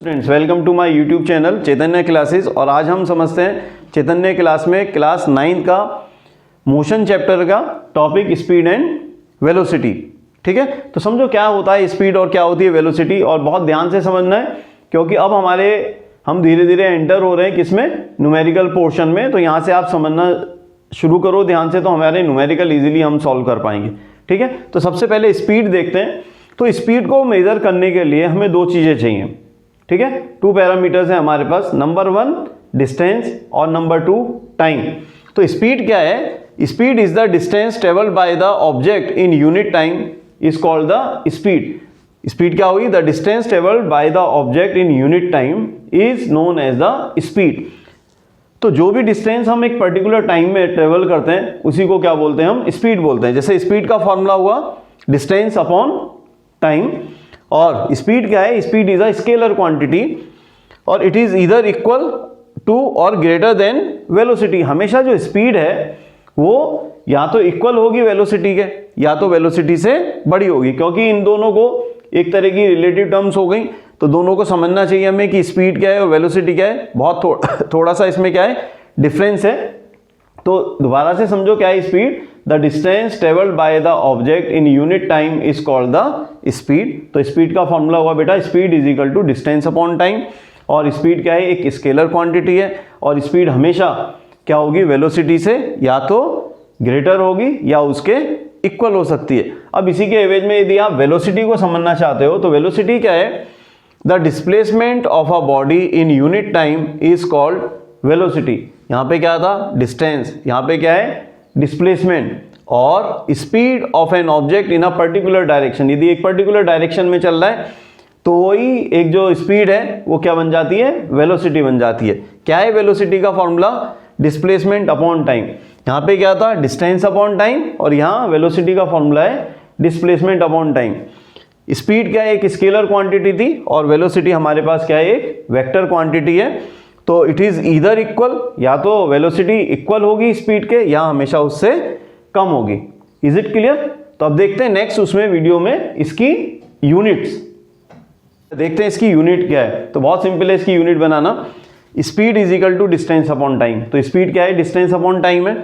Friends, welcome to my YouTube channel Chaitanya classes. और आज हम समझते हैं चैतन्य क्लास में क्लास 9 का मोशन चैप्टर का टॉपिक स्पीड एंड वेलोसिटी। ठीक है, तो समझो क्या होता है स्पीड और क्या होती है वेलोसिटी, और बहुत ध्यान से समझना है क्योंकि अब हम धीरे धीरे एंटर हो रहे हैं किसमें, न्यूमेरिकल पोर्शन में। तो यहाँ से आप समझना शुरू करो ध्यान से, तो हमारे न्यूमेरिकल इजीली हम सॉल्व कर पाएंगे। ठीक है, तो सबसे पहले स्पीड देखते हैं। तो स्पीड को मेजर करने के लिए हमें दो चीज़ें चाहिए। ठीक है, 2 पैरामीटर्स है हमारे पास, नंबर 1 डिस्टेंस और नंबर 2 टाइम। तो स्पीड क्या है? Speed is the distance travelled by the object in unit time is called the speed. Speed क्या हुई? The distance travelled by the object in unit time is known as the speed. तो जो भी distance हम एक particular time में travel करते हैं उसी को क्या बोलते हैं? हम स्पीड बोलते हैं। जैसे स्पीड का फॉर्मूला हुआ डिस्टेंस अपॉन टाइम, और स्पीड क्या है? Speed is a scalar quantity और it is either equal to और ग्रेटर देन वेलोसिटी। हमेशा जो स्पीड है वो या तो इक्वल होगी वेलोसिटी के या तो वेलोसिटी से बड़ी होगी, क्योंकि इन दोनों को एक तरह की रिलेटिव टर्म्स हो गई। तो दोनों को समझना चाहिए हमें कि स्पीड क्या है और वेलोसिटी क्या है। बहुत थोड़ा सा इसमें क्या है डिफरेंस है। तो दोबारा से समझो क्या है speed? The distance travelled by the object in unit time is called the speed. तो स्पीड का फॉर्मूला हुआ बेटा speed is equal to distance upon time. और स्पीड क्या है? एक स्केलर क्वांटिटी है और स्पीड हमेशा क्या होगी? वेलोसिटी से या तो ग्रेटर होगी या उसके इक्वल हो सकती है। अब इसी के एवज में यदि आप वेलोसिटी को समझना चाहते हो तो वेलोसिटी क्या है? The displacement of a body in unit time is called velocity. यहाँ पे क्या था? डिस्टेंस, यहाँ पे क्या है? डिस्प्लेसमेंट। और speed of an object in a particular direction, यदि एक पर्टिकुलर डायरेक्शन में चल रहा है तो वही एक जो स्पीड है वो क्या बन जाती है? वेलोसिटी बन जाती है। क्या है वेलोसिटी का फॉर्मूला? Displacement upon time. यहाँ पे क्या था? डिस्टेंस अपॉन टाइम, और यहाँ वेलोसिटी का फॉर्मूला है डिस्प्लेसमेंट अपॉन टाइम। स्पीड क्या है? एक स्केलर क्वांटिटी थी और वेलोसिटी हमारे पास क्या है? एक वेक्टर क्वांटिटी है। तो इट इज ईदर इक्वल, या तो वेलोसिटी इक्वल होगी स्पीड के या हमेशा उससे कम होगी। Is it clear? तो अब देखते हैं नेक्स्ट उसमें वीडियो में इसकी यूनिट्स देखते हैं। इसकी यूनिट क्या है? तो बहुत सिंपल है इसकी यूनिट बनाना। Speed is equal to distance upon time. तो स्पीड क्या है? डिस्टेंस अपॉन टाइम है।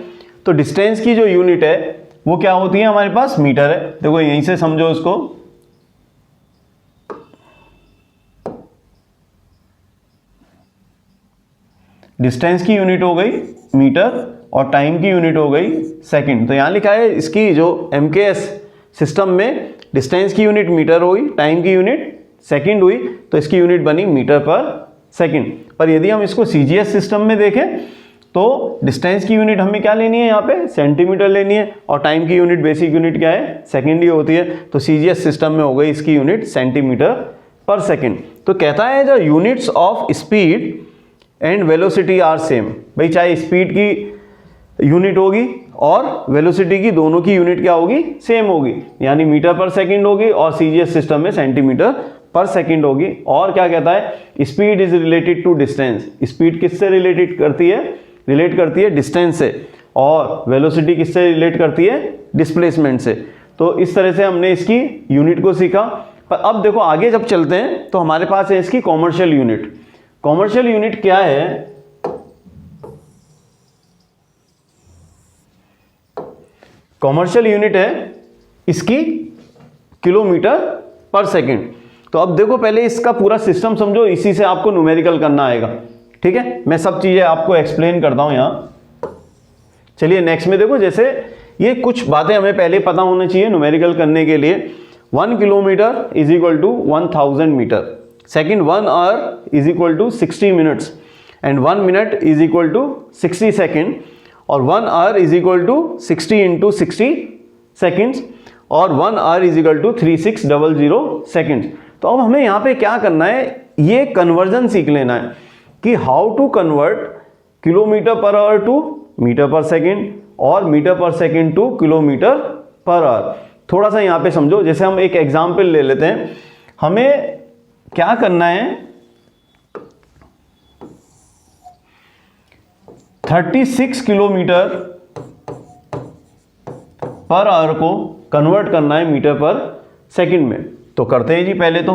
तो डिस्टेंस की जो यूनिट है वो क्या होती है? हमारे पास मीटर है। देखो यहीं से समझो उसको। डिस्टेंस की यूनिट हो गई मीटर और टाइम की यूनिट हो गई सेकंड। तो यहाँ लिखा है इसकी जो MKS सिस्टम में डिस्टेंस की यूनिट मीटर हुई, टाइम की यूनिट सेकंड हुई, तो इसकी यूनिट बनी मीटर पर सेकंड। पर यदि हम इसको CGS सिस्टम में देखें तो डिस्टेंस की यूनिट हमें क्या लेनी है? यहाँ पे सेंटीमीटर लेनी है, और टाइम की यूनिट बेसिक यूनिट क्या है? सेकंड ही होती है। तो CGS सिस्टम में हो गई इसकी यूनिट सेंटीमीटर पर सेकंड। तो कहता है the units of speed and velocity are same. भाई चाहे स्पीड की यूनिट होगी और वेलोसिटी की, दोनों की यूनिट क्या होगी? सेम होगी, यानी मीटर पर सेकंड होगी, और CGS सिस्टम में सेंटीमीटर पर सेकंड होगी। और क्या कहता है? Speed is related to distance. Speed किससे रिलेट करती है? डिस्टेंस से। और वेलोसिटी किससे रिलेट करती है? डिस्प्लेसमेंट से। तो इस तरह से हमने इसकी यूनिट को सीखा। पर अब देखो आगे जब चलते हैं तो हमारे पास है इसकी कॉमर्शियल यूनिट। कॉमर्शियल यूनिट क्या है? कॉमर्शियल यूनिट है इसकी किलोमीटर पर सेकंड। तो अब देखो पहले इसका पूरा सिस्टम समझो, इसी से आपको न्यूमेरिकल करना आएगा। ठीक है, मैं सब चीजें आपको एक्सप्लेन करता हूं यहां। चलिए नेक्स्ट में देखो, जैसे ये कुछ बातें हमें पहले पता होना चाहिए न्यूमेरिकल करने के लिए। 1 kilometre is equal to 1000 metre. Second, 1 hour is equal to 60 minutes, and 1 minute is equal to 60 second, और 1 hour is equal to 60 into 60 seconds, और 1 hour is equal to 3600 seconds. तो अब हमें यहाँ पे क्या करना है? ये कन्वर्जन सीख लेना है कि how to convert kilometre per hour to metre per second और metre per second to kilometre per hour. थोड़ा सा यहाँ पे समझो, जैसे हम एक एग्जाम्पल ले लेते हैं। हमें क्या करना है? 36 किलोमीटर पर आवर को कन्वर्ट करना है मीटर पर सेकंड में। तो करते हैं जी। पहले तो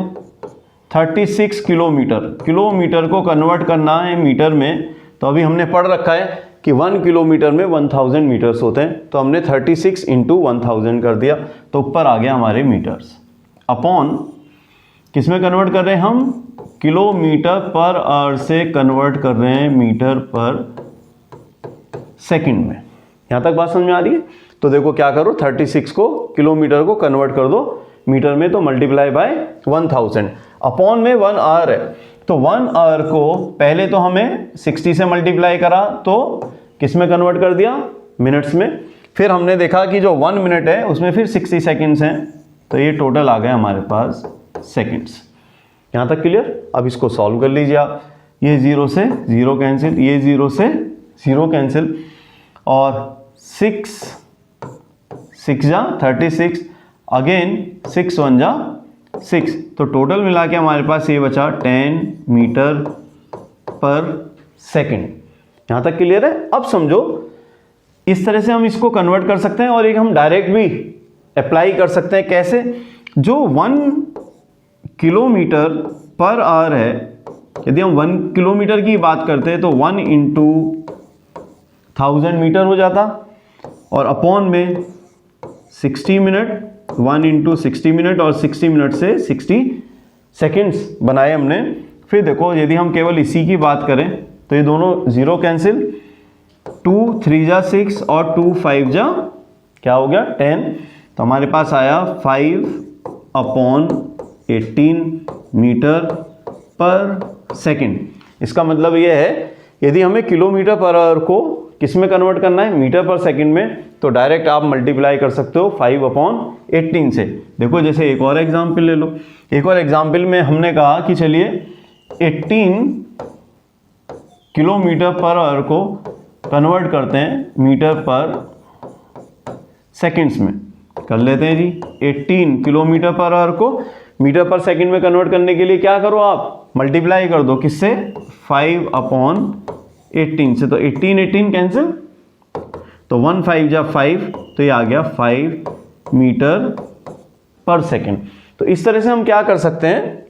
36 किलोमीटर, किलोमीटर को कन्वर्ट करना है मीटर में, तो अभी हमने पढ़ रखा है कि 1 किलोमीटर में 1000 मीटर्स होते हैं, तो हमने 36 इंटू 1000 कर दिया, तो ऊपर आ गया हमारे मीटर्स। अपॉन किस में कन्वर्ट कर रहे हैं हम, किलोमीटर पर आवर से कन्वर्ट कर रहे हैं मीटर पर सेकंड में। यहाँ तक बात समझ में आ रही है? तो देखो क्या करो, 36 को किलोमीटर को कन्वर्ट कर दो मीटर में, तो मल्टीप्लाई बाय 1000, अपॉन में 1 आवर है, तो 1 आवर को पहले तो हमें 60 से मल्टीप्लाई करा, तो किस में कन्वर्ट कर दिया, मिनट्स में। फिर हमने देखा कि जो 1 मिनट है उसमें फिर 60 सेकेंड्स हैं, तो ये टोटल आ गए हमारे पास सेकेंड्स। यहाँ तक क्लियर? अब इसको सॉल्व कर लीजिए आप, ये 0 से 0 कैंसिल, ये 0 से 0 कैंसिल, और 6 जा 36, अगेन 6 1 जा 6, तो टोटल मिला के हमारे पास ये बचा 10 मीटर पर सेकंड। यहाँ तक क्लियर है? अब समझो इस तरह से हम इसको कन्वर्ट कर सकते हैं, और एक हम डायरेक्ट भी अप्लाई कर सकते हैं। कैसे? जो 1 किलोमीटर पर आवर है, यदि हम 1 किलोमीटर की बात करते हैं तो 1 इंटू 1000 मीटर हो जाता, और अपॉन में 60 मिनट, 1 इंटू 60 मिनट, और 60 मिनट से 60 सेकेंड्स बनाए हमने। फिर देखो यदि हम केवल इसी की बात करें तो ये दोनों 0 कैंसिल, 2 3 जा 6 और 2 5 जा क्या हो गया 10, तो हमारे पास आया 5/18 मीटर पर सेकंड। इसका मतलब ये है यदि हमें किलोमीटर पर आवर को किस में कन्वर्ट करना है, मीटर पर सेकंड में, तो डायरेक्ट आप मल्टीप्लाई कर सकते हो 5/18 से। देखो जैसे एक और एग्जाम्पल ले लो, एक और एग्जाम्पल में हमने कहा कि चलिए 18 किलोमीटर पर आवर को कन्वर्ट करते हैं मीटर पर सेकंड्स में। कर लेते हैं जी, 18 किलोमीटर पर आवर को मीटर पर सेकंड में कन्वर्ट करने के लिए क्या करो आप, मल्टीप्लाई कर दो किससे, 5/18 से, तो 18 कैंसिल, तो 1 5 जा 5, तो ये आ गया 5 मीटर पर सेकंड। तो इस तरह से हम क्या कर सकते हैं,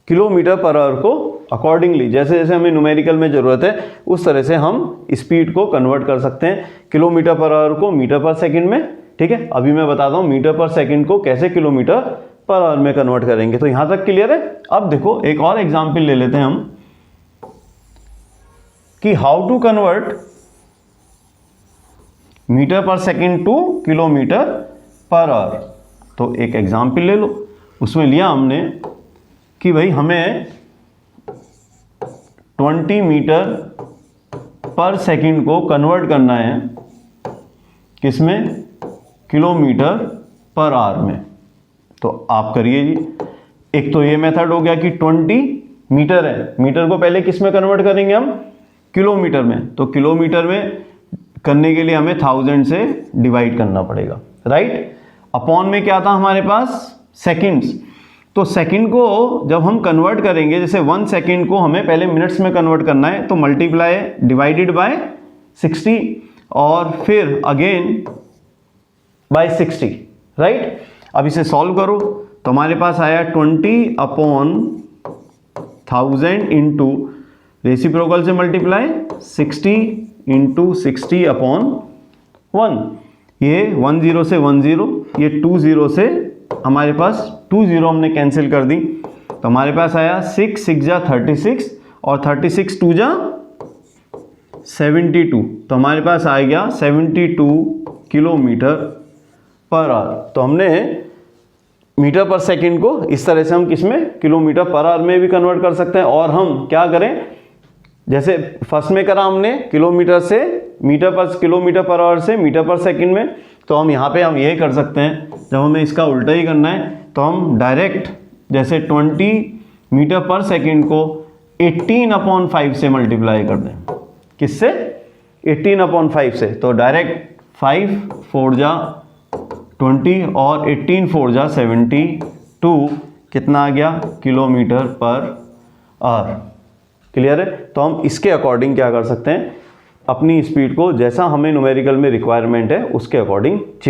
किलोमीटर पर आवर को अकॉर्डिंगली जैसे जैसे हमें न्यूमेरिकल में ज़रूरत है उस तरह से हम स्पीड को कन्वर्ट कर सकते हैं, किलोमीटर पर आवर को मीटर पर सेकंड में। ठीक है, अभी मैं बताता हूँ मीटर पर सेकंड को कैसे किलोमीटर पर आवर में कन्वर्ट करेंगे। तो यहाँ तक क्लियर है? अब देखो एक और एग्जाम्पल ले लेते हैं हम कि हाउ टू कन्वर्ट मीटर पर second to kilometre per our. तो एक एग्जाम्पल ले लो, उसमें लिया हमने कि भाई हमें 20 मीटर पर सेकंड को कन्वर्ट करना है किसमें, किलोमीटर पर आवर में। तो आप करिए जी, एक तो ये मेथड हो गया कि 20 मीटर है, मीटर को पहले किस में कन्वर्ट करेंगे हम, किलोमीटर में, तो किलोमीटर में करने के लिए हमें 1000 से डिवाइड करना पड़ेगा, राइट। अपॉन में क्या था हमारे पास, सेकंड्स, तो सेकंड को जब हम कन्वर्ट करेंगे, जैसे 1 सेकंड को हमें पहले मिनट्स में कन्वर्ट करना है, तो मल्टीप्लाई डिवाइडेड बाय 60 और फिर अगेन बाय 60, राइट। अब इसे सॉल्व करो तो हमारे पास आया 20/1000 इंटू रेसिप्रोकल से मल्टीप्लाई 60 इंटू 60/1। ये 10 से 10, ये 20 से हमारे पास 20 हमने कैंसिल कर दी, तो हमारे पास आया 6 6 जा 36 और 36 2 जा 72, तो हमारे पास आ गया 72 किलोमीटर पर आवर। तो हमने मीटर पर सेकंड को इस तरह से हम किसमें, किलोमीटर पर आवर में भी कन्वर्ट कर सकते हैं। और हम क्या करें, जैसे फर्स्ट में करा हमने किलोमीटर से मीटर पर, किलोमीटर पर आवर से मीटर पर सेकंड में, तो हम यहाँ पे हम ये कर सकते हैं, जब हमें इसका उल्टा ही करना है तो हम डायरेक्ट जैसे 20 मीटर पर सेकंड को 18/5 से मल्टीप्लाई कर दें, किससे, 18/5 से, तो डायरेक्ट 5 4 जा 20 और 18 4 जा 72, कितना आ गया, किलोमीटर पर आवर। क्लियर है? तो हम इसके अकॉर्डिंग क्या कर सकते हैं, अपनी स्पीड को जैसा हमें न्यूमेरिकल में रिक्वायरमेंट है उसके अकॉर्डिंग चेंज